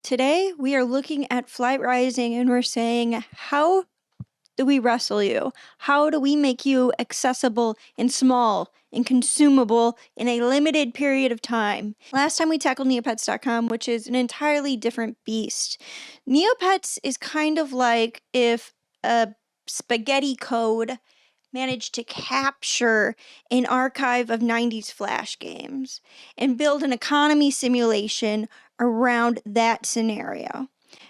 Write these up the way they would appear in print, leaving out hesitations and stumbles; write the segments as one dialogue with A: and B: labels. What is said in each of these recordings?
A: Today, we are looking at Flight Rising and we're saying, how do we wrestle you? How do we make you accessible and small and consumable in a limited period of time? Last time we tackled Neopets.com, which is an entirely different beast. Neopets is kind of like if a spaghetti code managed to capture an archive of 90s Flash games and build an economy simulation around that scenario.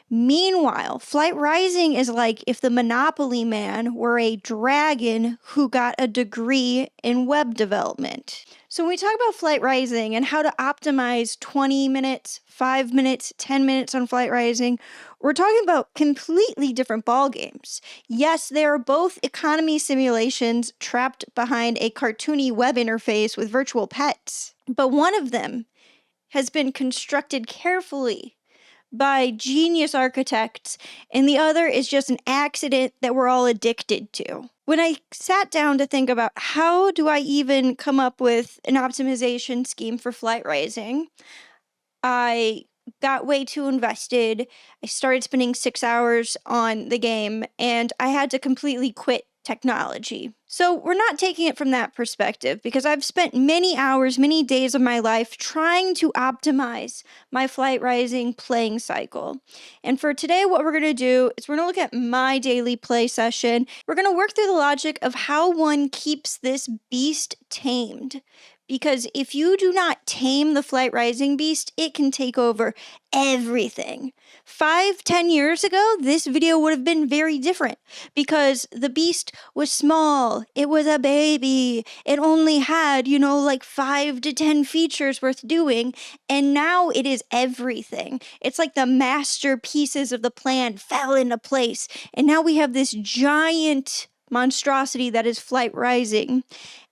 A: Meanwhile, Flight Rising is like if the Monopoly Man were a dragon who got a degree in web development. So when we talk about Flight Rising and how to optimize 20 minutes, 5 minutes, 10 minutes on Flight Rising, we're talking about completely different ball games. Yes, they are both economy simulations trapped behind a cartoony web interface with virtual pets, but one of them has been constructed carefully by genius architects, and the other is just an accident that we're all addicted to. When I sat down to think about how do I even come up with an optimization scheme for Flight Rising, I got way too invested. I started spending 6 hours on the game, and I had to completely quit technology. So we're not taking it from that perspective because I've spent many hours, many days of my life trying to optimize my Flight Rising playing cycle. And for today, what we're going to do is we're going to look at my daily play session. We're going to work through the logic of how one keeps this beast tamed. Because if you do not tame the Flight Rising beast, it can take over everything. 5-10 years ago, this video would have been very different because the beast was small. It was a baby. It only had, like 5 to 10 features worth doing. And now it is everything. It's like the masterpieces of the plan fell into place. And now we have this giant monstrosity that is Flight Rising.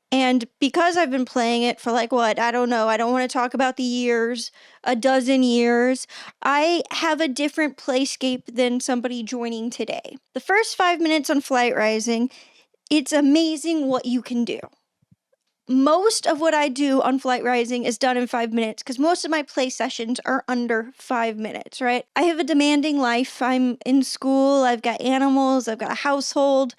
A: And because I've been playing it for I don't know, I don't want to talk about the years, a dozen years, I have a different playscape than somebody joining today. The first 5 minutes on Flight Rising, it's amazing what you can do. Most of what I do on Flight Rising is done in 5 minutes because most of my play sessions are under 5 minutes, right? I have a demanding life. I'm in school, I've got animals, I've got a household.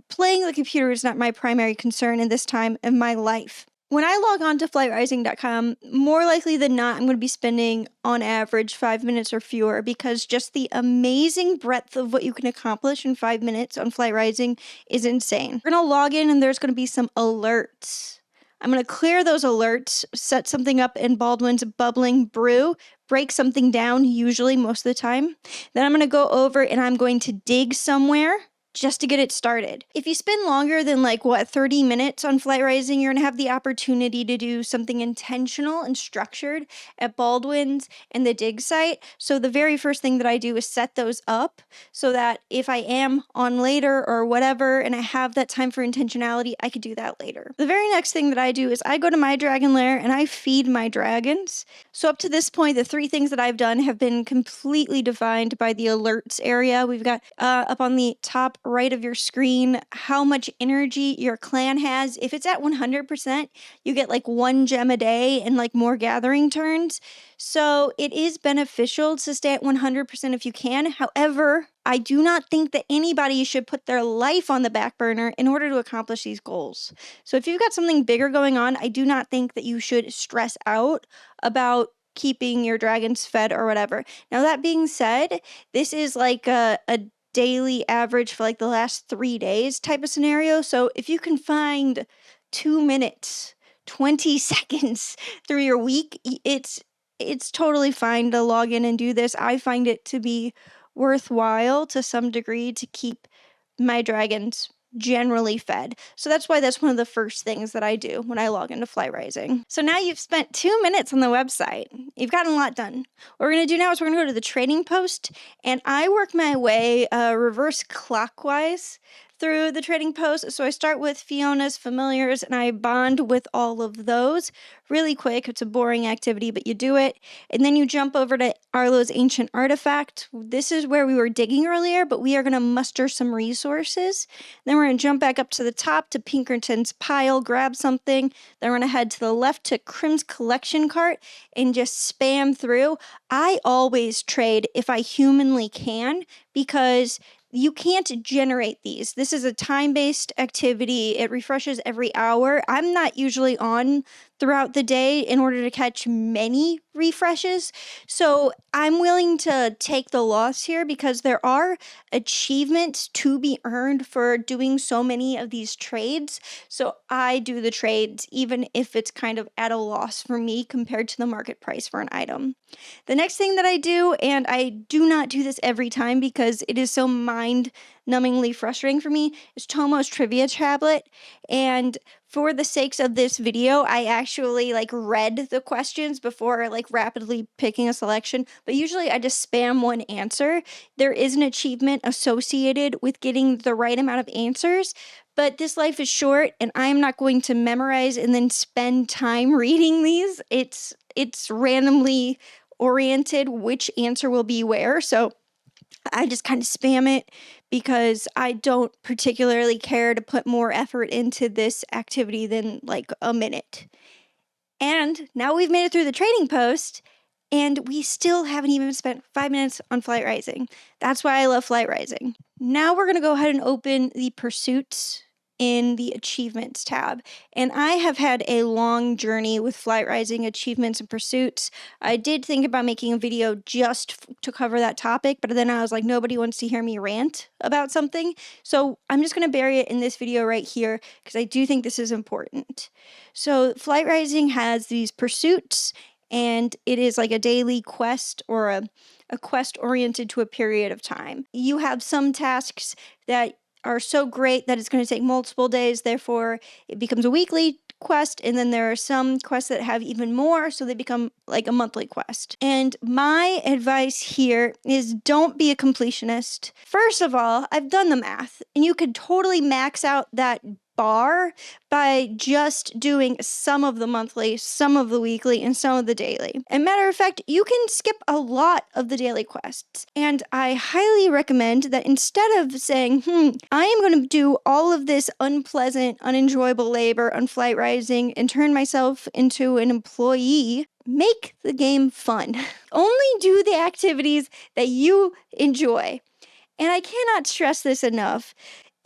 A: Playing the computer is not my primary concern in this time of my life. When I log on to flightrising.com, more likely than not, I'm going to be spending on average 5 minutes or fewer because just the amazing breadth of what you can accomplish in 5 minutes on Flight Rising is insane. We're going to log in and there's going to be some alerts. I'm going to clear those alerts, set something up in Baldwin's bubbling brew, break something down, usually most of the time. Then I'm going to go over and I'm going to dig somewhere just to get it started. If you spend longer than 30 minutes on Flight Rising, you're gonna have the opportunity to do something intentional and structured at Baldwin's and the dig site. So the very first thing that I do is set those up so that if I am on later or whatever and I have that time for intentionality, I could do that later. The very next thing that I do is I go to my dragon lair and I feed my dragons. So up to this point, the 3 things that I've done have been completely defined by the alerts area. We've got up on the top right of your screen how much energy your clan has. If it's at 100%, you get 1 gem a day and more gathering turns. So it is beneficial to stay at 100% if you can. However, I do not think that anybody should put their life on the back burner in order to accomplish these goals. So if you've got something bigger going on, I do not think that you should stress out about keeping your dragons fed or whatever. Now, that being said, this is a daily average for the last 3 days type of scenario. So if you can find 2 minutes, 20 seconds through your week, it's totally fine to log in and do this. I find it to be worthwhile to some degree to keep my dragons generally fed. So that's why that's one of the first things that I do when I log into Flight Rising. So now you've spent 2 minutes on the website. You've gotten a lot done. What we're going to do now is we're going to go to the trading post and I work my way reverse clockwise through the trading post. So I start with Fiona's familiars and I bond with all of those really quick. It's a boring activity, but you do it. And then you jump over to Arlo's Ancient Artifact. This is where we were digging earlier, but we are going to muster some resources. Then we're going to jump back up to the top to Pinkerton's pile, grab something. Then we're going to head to the left to Crim's collection cart and just spam through. I always trade if I humanly can because you can't generate these. This is a time-based activity. It refreshes every hour. I'm not usually on throughout the day in order to catch many refreshes. So I'm willing to take the loss here because there are achievements to be earned for doing so many of these trades. So I do the trades even if it's kind of at a loss for me compared to the market price for an item. The next thing that I do, and I do not do this every time because it is so mind-numbingly frustrating for me, is Tomo's Trivia Tablet. And for the sakes of this video, I actually read the questions before rapidly picking a selection, but usually I just spam one answer. There is an achievement associated with getting the right amount of answers, but this life is short and I'm not going to memorize and then spend time reading these. It's randomly oriented which answer will be where, so I just kind of spam it because I don't particularly care to put more effort into this activity than a minute. And now we've made it through the trading post and we still haven't even spent 5 minutes on Flight Rising. That's why I love Flight Rising. Now we're going to go ahead and open the pursuits in the achievements tab. And I have had a long journey with Flight Rising achievements and pursuits. I did think about making a video just to cover that topic, but then I was like, nobody wants to hear me rant about something. So I'm just going to bury it in this video right here because I do think this is important. So Flight Rising has these pursuits and it is like a daily quest or a quest oriented to a period of time. You have some tasks that are so great that it's going to take multiple days, therefore it becomes a weekly quest, and then there are some quests that have even more, so they become like a monthly quest. And my advice here is don't be a completionist. First of all, I've done the math, and you could totally max out that bar by just doing some of the monthly, some of the weekly, and some of the daily. And matter of fact, you can skip a lot of the daily quests. And I highly recommend that instead of saying, I am going to do all of this unpleasant, unenjoyable labor on Flight Rising and turn myself into an employee, make the game fun. Only do the activities that you enjoy. And I cannot stress this enough.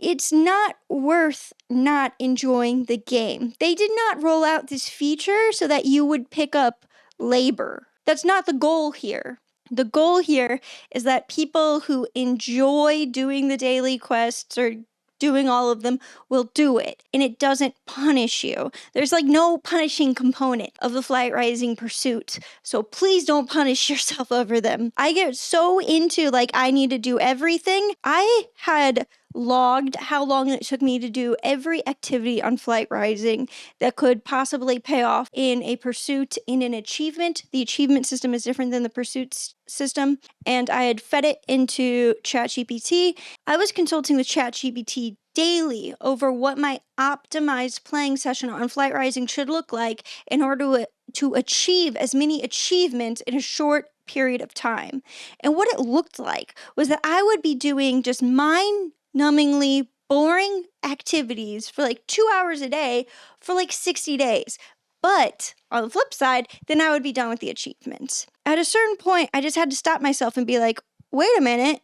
A: It's not worth not enjoying the game. They did not roll out this feature so that you would pick up labor. That's not the goal here. The goal here is that people who enjoy doing the daily quests or doing all of them will do it, and it doesn't punish you. There's no punishing component of the Flight Rising pursuit, so please don't punish yourself over them. I get so into I need to do everything. I had logged how long it took me to do every activity on Flight Rising that could possibly pay off in a pursuit, in an achievement. The achievement system is different than the pursuit system, and I had fed it into ChatGPT. I was consulting with ChatGPT daily over what my optimized playing session on Flight Rising should look like in order to achieve as many achievements in a short period of time. And what it looked like was that I would be doing just mind-numbingly boring activities for 2 hours a day for 60 days. But on the flip side, then I would be done with the achievements. At a certain point, I just had to stop myself and be like, wait a minute,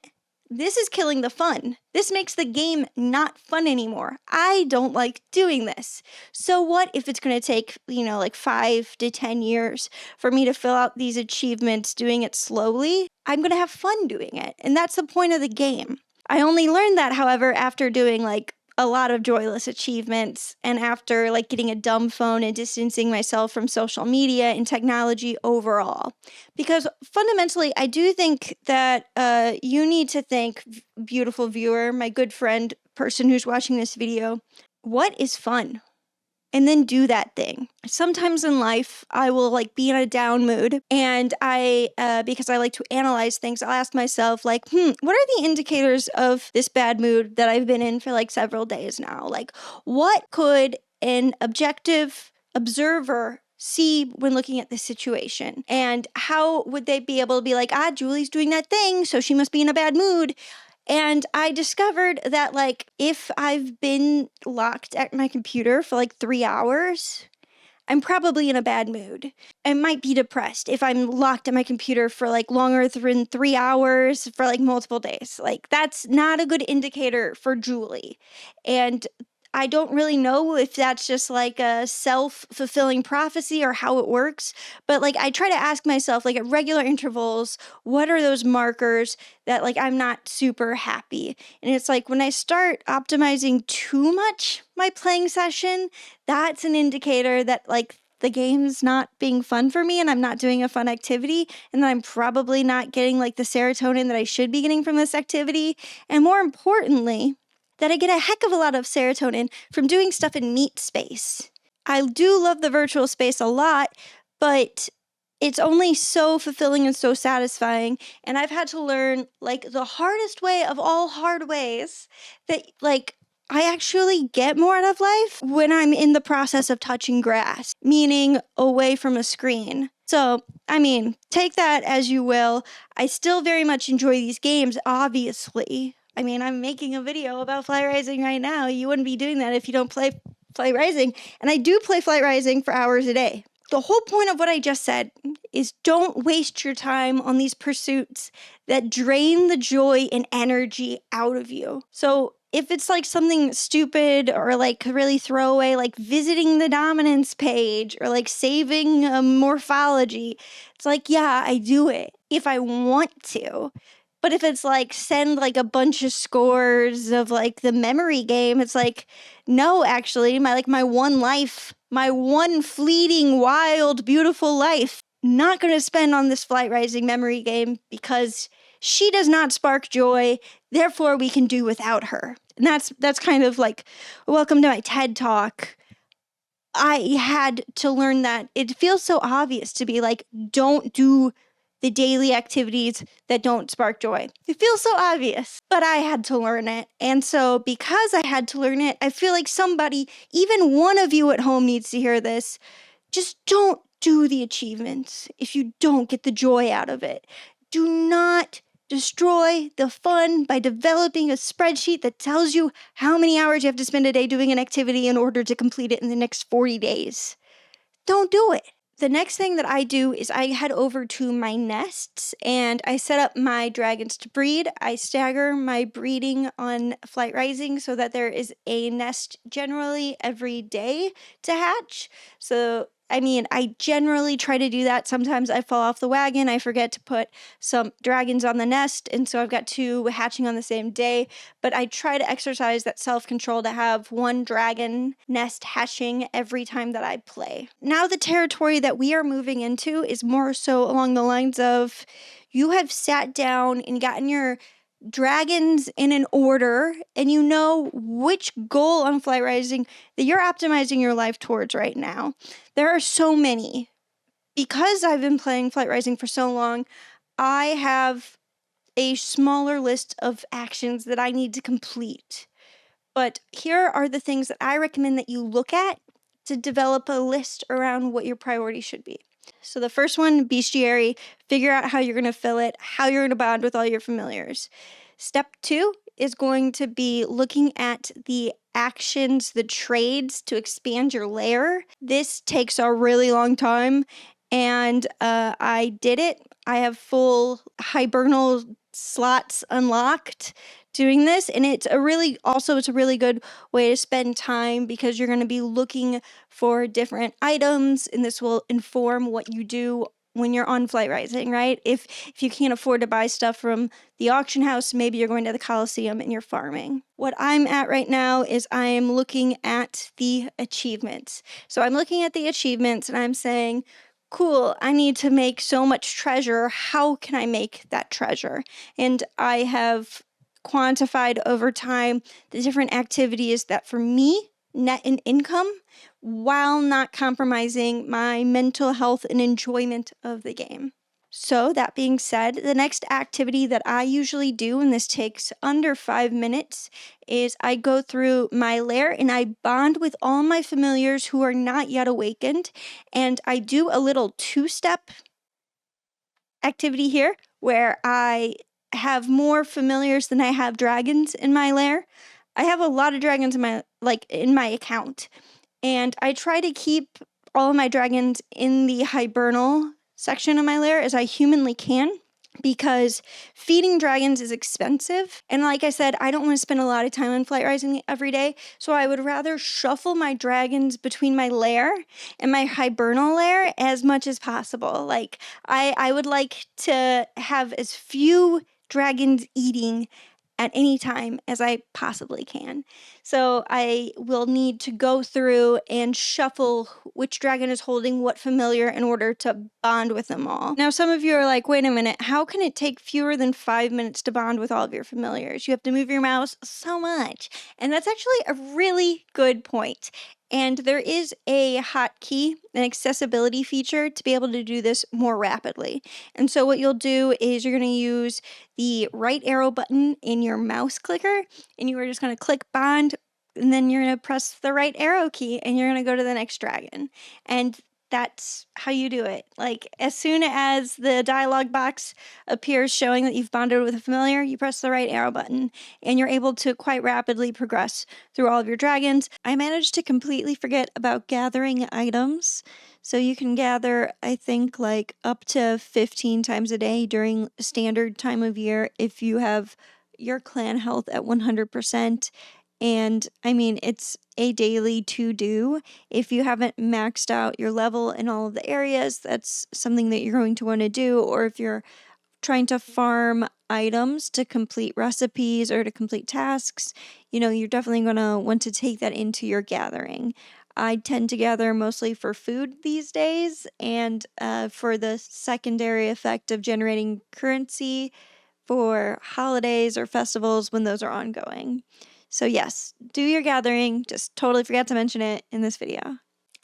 A: this is killing the fun. This makes the game not fun anymore. I don't like doing this. So what if it's going to take, 5 to 10 years for me to fill out these achievements doing it slowly? I'm going to have fun doing it. And that's the point of the game. I only learned that, however, after doing a lot of joyless achievements and after getting a dumb phone and distancing myself from social media and technology overall. Because fundamentally, I do think that you need to think, beautiful viewer, my good friend, person who's watching this video, what is fun? and then do that thing. Sometimes in life, I will like be in a down mood, and because I like to analyze things, I'll ask myself like, what are the indicators of this bad mood that I've been in for like several days now? Like, what could an objective observer see when looking at this situation? And how would they be able to be like, Julie's doing that thing, so she must be in a bad mood? And I discovered that, like, if I've been locked at my computer for like 3 hours, I'm probably in a bad mood. I might be depressed if I'm locked at my computer for like longer than 3 hours for like multiple days. Like, that's not a good indicator for Julie. And I don't really know if that's just like a self-fulfilling prophecy or how it works, but like I try to ask myself like at regular intervals, what are those markers that like I'm not super happy? And it's like when I start optimizing too much my playing session, that's an indicator that like the game's not being fun for me and I'm not doing a fun activity, and that I'm probably not getting like the serotonin that I should be getting from this activity. And more importantly, that I get a heck of a lot of serotonin from doing stuff in meat space. I do love the virtual space a lot, but it's only so fulfilling and so satisfying. And I've had to learn like the hardest way of all hard ways that like I actually get more out of life when I'm in the process of touching grass, meaning away from a screen. So, I mean, take that as you will. I still very much enjoy these games, obviously. I mean, I'm making a video about Flight Rising right now. You wouldn't be doing that if you don't play Flight Rising. And I do play Flight Rising for hours a day. The whole point of what I just said is don't waste your time on these pursuits that drain the joy and energy out of you. So if it's like something stupid or like really throwaway, like visiting the dominance page or like saving a morphology, it's like, yeah, I do it if I want to. But if it's like send like a bunch of scores of like the memory game, it's like, no, actually, my one life, my one fleeting, wild, beautiful life, not going to spend on this Flight Rising memory game because she does not spark joy. Therefore, we can do without her. And that's kind of like, welcome to my TED Talk. I had to learn that it feels so obvious to be like, don't do the daily activities that don't spark joy. It feels so obvious, but I had to learn it. And so because I had to learn it, I feel like somebody, even one of you at home needs to hear this. Just don't do the achievements if you don't get the joy out of it. Do not destroy the fun by developing a spreadsheet that tells you how many hours you have to spend a day doing an activity in order to complete it in the next 40 days. Don't do it. The next thing that I do is I head over to my nests and I set up my dragons to breed. I stagger my breeding on Flight Rising so that there is a nest generally every day to hatch. So, I mean, I generally try to do that. Sometimes I fall off the wagon. I forget to put some dragons on the nest, and so I've got 2 hatching on the same day. But I try to exercise that self-control to have 1 dragon nest hatching every time that I play. Now the territory that we are moving into is more so along the lines of you have sat down and gotten your dragons in an order, and you know which goal on Flight Rising that you're optimizing your life towards right now. There are so many. Because I've been playing Flight Rising for so long, I have a smaller list of actions that I need to complete. But here are the things that I recommend that you look at to develop a list around what your priorities should be. So the first one, bestiary, figure out how you're going to fill it, how you're going to bond with all your familiars. Step 2 is going to be looking at the actions, the trades to expand your lair. This takes a really long time, and I did it. I have full hibernal slots unlocked doing this, and it's a really good way to spend time because you're going to be looking for different items, and this will inform what you do when you're on Flight Rising, right? If you can't afford to buy stuff from the auction house, maybe you're going to the Coliseum and you're farming. What I'm at right now is I'm looking at the achievements. So I'm looking at the achievements and I'm saying, cool, I need to make so much treasure. How can I make that treasure? And I have quantified over time the different activities that for me net in income while not compromising my mental health and enjoyment of the game. So that being said, the next activity that I usually do, and this takes under 5 minutes, is I go through my lair and I bond with all my familiars who are not yet awakened, and I do a little 2-step activity here where I have more familiars than I have dragons in my lair. I have a lot of dragons in my account, and I try to keep all of my dragons in the hibernal section of my lair as I humanly can, because feeding dragons is expensive. And like I said, I don't want to spend a lot of time on flight rising every day, so I would rather shuffle my dragons between my lair and my hibernal lair as much as possible. Like, I would like to have as few dragons eating at any time as I possibly can. So I will need to go through and shuffle which dragon is holding what familiar in order to bond with them all. Now, some of you are like, wait a minute, how can it take fewer than 5 minutes to bond with all of your familiars? You have to move your mouse so much. And that's actually a really good point. And there is a hotkey, an accessibility feature to be able to do this more rapidly. And so what you'll do is you're going to use the right arrow button in your mouse clicker, and you are just going to click bond, and then you're going to press the right arrow key, and you're going to go to the next dragon. And that's how you do it. Like, as soon as the dialog box appears showing that you've bonded with a familiar, you press the right arrow button, and you're able to quite rapidly progress through all of your dragons. I managed to completely forget about gathering items. So you can gather, I think, like up to 15 times a day during standard time of year if you have your clan health at 100%. And I mean, it's a daily to do. If you haven't maxed out your level in all of the areas, that's something that you're going to want to do. Or if you're trying to farm items to complete recipes or to complete tasks, you're definitely going to want to take that into your gathering. I tend to gather mostly for food these days, and for the secondary effect of generating currency for holidays or festivals when those are ongoing. So yes, do your gathering. Just totally forgot to mention it in this video.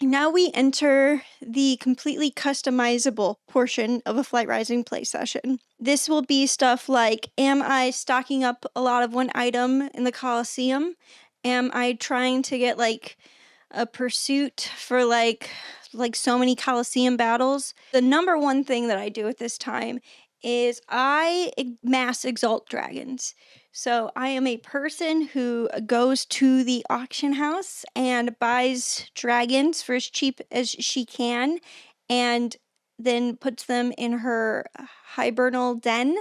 A: Now we enter the completely customizable portion of a Flight Rising play session. This will be stuff like, am I stocking up a lot of one item in the Colosseum? Am I trying to get like a pursuit for like so many Colosseum battles? The number one thing that I do at this time is I mass exalt dragons. So I am a person who goes to the auction house and buys dragons for as cheap as she can, and then puts them in her hibernal den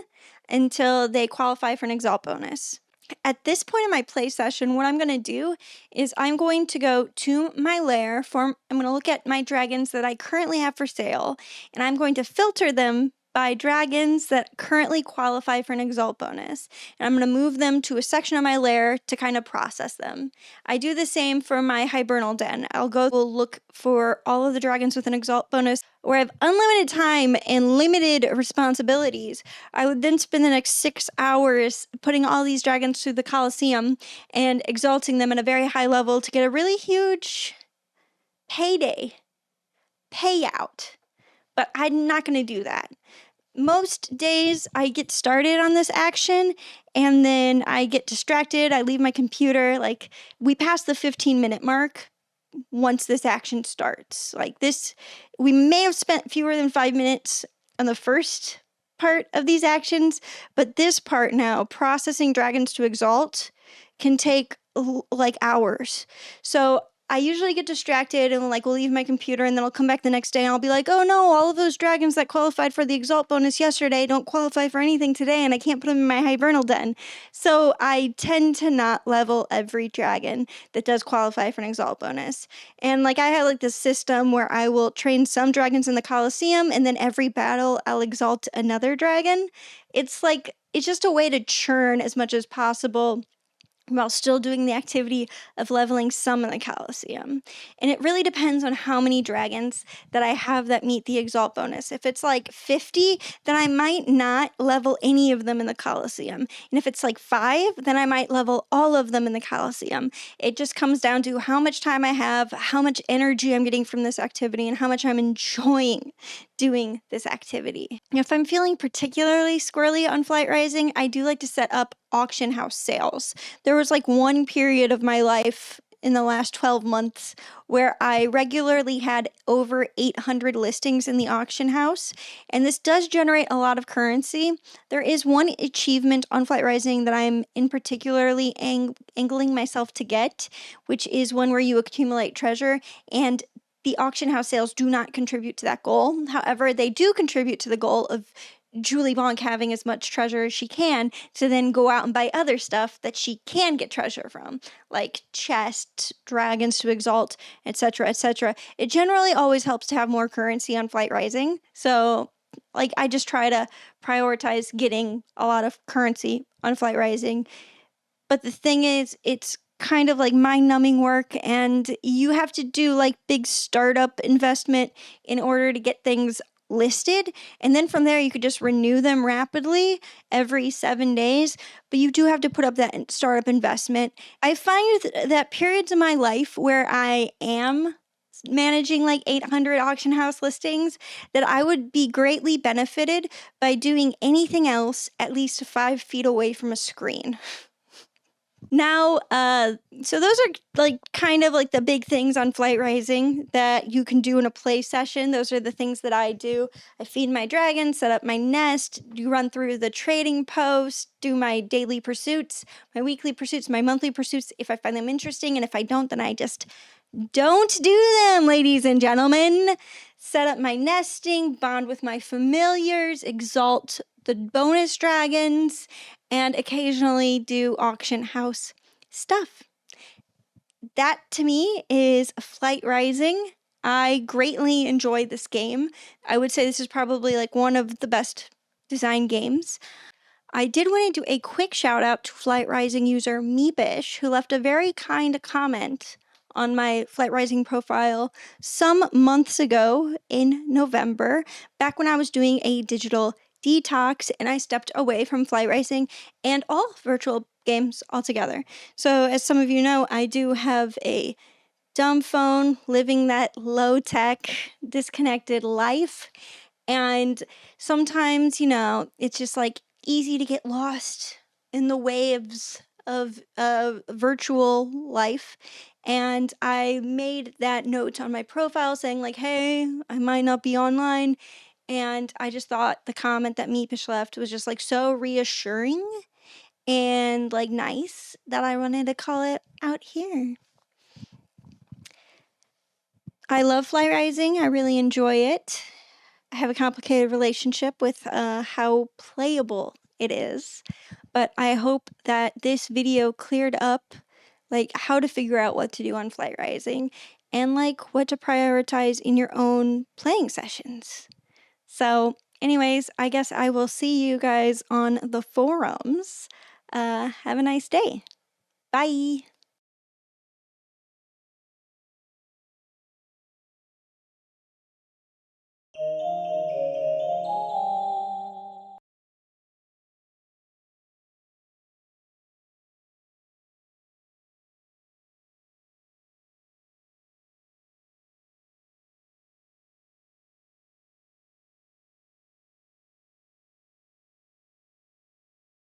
A: until they qualify for an exalt bonus. At this point in my play session, what I'm going to do is I'm going to go to my lair. I'm going to look at my dragons that I currently have for sale, and I'm going to filter them by dragons that currently qualify for an exalt bonus. And I'm going to move them to a section of my lair to kind of process them. I do the same for my hibernal den. We'll look for all of the dragons with an exalt bonus where I have unlimited time and limited responsibilities. I would then spend the next 6 hours putting all these dragons through the Colosseum and exalting them at a very high level to get a really huge payout. But I'm not going to do that. Most days I get started on this action and then I get distracted. I leave my computer. Like, we pass the 15-minute mark once this action starts. Like this, we may have spent fewer than 5 minutes on the first part of these actions, but this part now, processing dragons to exalt, can take like hours. So I usually get distracted and will leave my computer, and then I'll come back the next day and I'll be like, oh no, all of those dragons that qualified for the exalt bonus yesterday don't qualify for anything today, and I can't put them in my hibernal den. So I tend to not level every dragon that does qualify for an exalt bonus. And I have this system where I will train some dragons in the Colosseum, and then every battle I'll exalt another dragon. It's just a way to churn as much as possible while still doing the activity of leveling some in the Colosseum. And it really depends on how many dragons that I have that meet the exalt bonus. If it's like 50, then I might not level any of them in the Colosseum. And if it's like 5, then I might level all of them in the Colosseum. It just comes down to how much time I have, how much energy I'm getting from this activity, and how much I'm enjoying doing this activity. If I'm feeling particularly squirrely on Flight Rising, I do like to set up auction house sales. There was like one period of my life in the last 12 months where I regularly had over 800 listings in the auction house, and this does generate a lot of currency. There is one achievement on Flight Rising that I'm in particularly angling myself to get, which is one where you accumulate treasure, and the auction house sales do not contribute to that goal. However, they do contribute to the goal of Julie Bonk having as much treasure as she can to then go out and buy other stuff that she can get treasure from, like chests, dragons to exalt, etc., etc. It generally always helps to have more currency on Flight Rising. So, like, I just try to prioritize getting a lot of currency on Flight Rising. But the thing is, it's kind of like mind-numbing work, and you have to do like big startup investment in order to get things listed, and then from there you could just renew them rapidly every 7 days, but you do have to put up that startup investment. I find that periods of my life where I am managing like 800 auction house listings, that I would be greatly benefited by doing anything else at least 5 feet away from a screen. Now, so those are like kind of like the big things on Flight Rising that you can do in a play session. Those are the things that I do. I feed my dragon, set up my nest, run through the trading post, do my daily pursuits, my weekly pursuits, my monthly pursuits if I find them interesting, and if I don't, then I just don't do them, ladies and gentlemen. Set up my nesting, bond with my familiars, exalt the bonus dragons, and occasionally do auction house stuff. That to me is Flight Rising. I greatly enjoy this game. I would say this is probably like one of the best design games. I did want to do a quick shout out to Flight Rising user Meepish, who left a very kind comment on my Flight Rising profile some months ago in November, back when I was doing a digital detox and I stepped away from Flight Rising and all virtual games altogether. So, as some of you know, I do have a dumb phone, living that low-tech, disconnected life. And sometimes, it's just like easy to get lost in the waves of virtual life. And I made that note on my profile saying like, hey, I might not be online. And I just thought the comment that Meepish left was just like so reassuring and like nice that I wanted to call it out here. I love Flight Rising. I really enjoy it. I have a complicated relationship with how playable it is, but I hope that this video cleared up like how to figure out what to do on Flight Rising and like what to prioritize in your own playing sessions. So anyways, I guess I will see you guys on the forums. Have a nice day. Bye.